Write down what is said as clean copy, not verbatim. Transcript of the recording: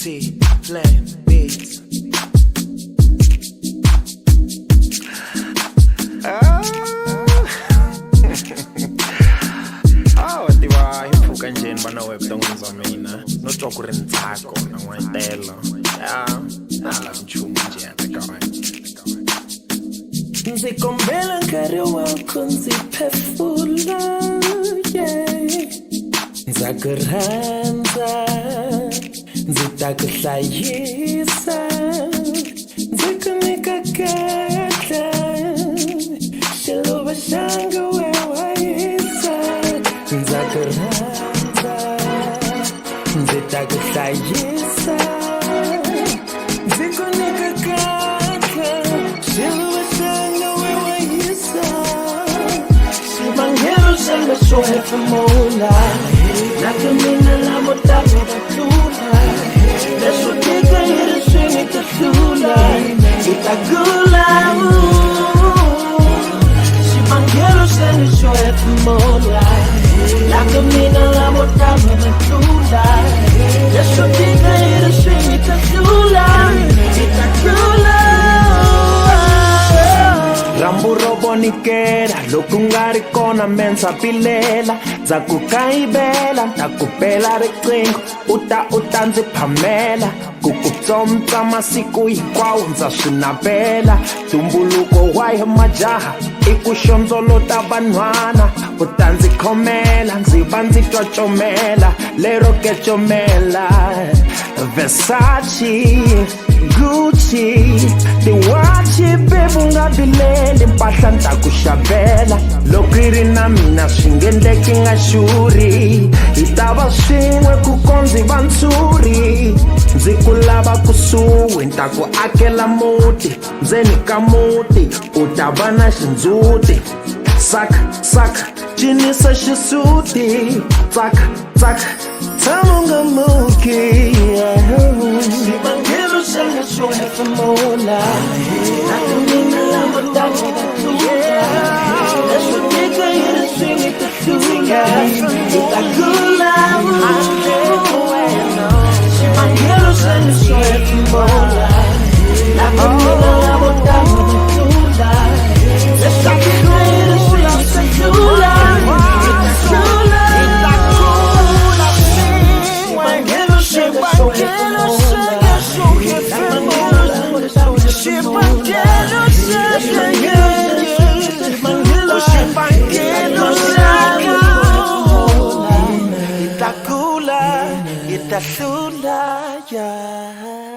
T-Plan Beats. Tiwa himpfhuka njheni vana wevuton'wini bya mina no twa ku ri ntsako na n'wetelo na lavi nchumu njhe handle ka wena. Ndzi kombela nkarhi wako ndzi phefula, ndza ku rhandza, ndzi ta ku hlayisa, ndzi ku nyika kahle xiluva xanga wewayisa. Ndza ku rhandza, ndzi ta ku hlayisa, ndzi ku nyika kahle xiluva xanga wewayisa. Xivangelo xanga xo hefemula, na ka mina lamo tava va tlula, leswo tika hi ri swin'we ta hlula, hi ta kula. Xivangelo xanga xo hefemula, na ka mina lamo tava va tlula, leswo tika hi ri swin'we ta hlula, hi ta kula. Rambu ro vonikela loko nga ri kona mensa pilela, ndza ku kayivela ta ku bela riqingho u ta ndzi phamela, ku ku tsompfa masiku hinkwawo ndza swi navela. Ntumbuluko wa hi majaha i ku xondzolota vanhwana, u ta ndzi khomela ndzi va ndzi twancomela, lero kecomela. Versace, Gucci, tiwachi bebu nga bileli, mpahla nta ku xavela. Loko yi ri na mina swi nge endleki nga xuri, hi ta va swin'we ku kondzi va ntshuri. Ndzi ku lava kusuhi nta ku akela muti, ndzeni ka muti u ta va na xindzhuti. Saka saka cinisa xisuti, tsaka tsaka tshama u nga muki. Xivangelo xanga xo hefemula, na ka mina lamo tava va tlula, leswo tika hi ri swin'we ta hlula, hi ta kula. Xivangelo xanga xo hefemula, na ka mina lamo tava va tlula, leswo tika hi ri swin'we ta hlula, hi ta kula. Xivangelo xanga xo hefemula, itakula, itahlula, yeah.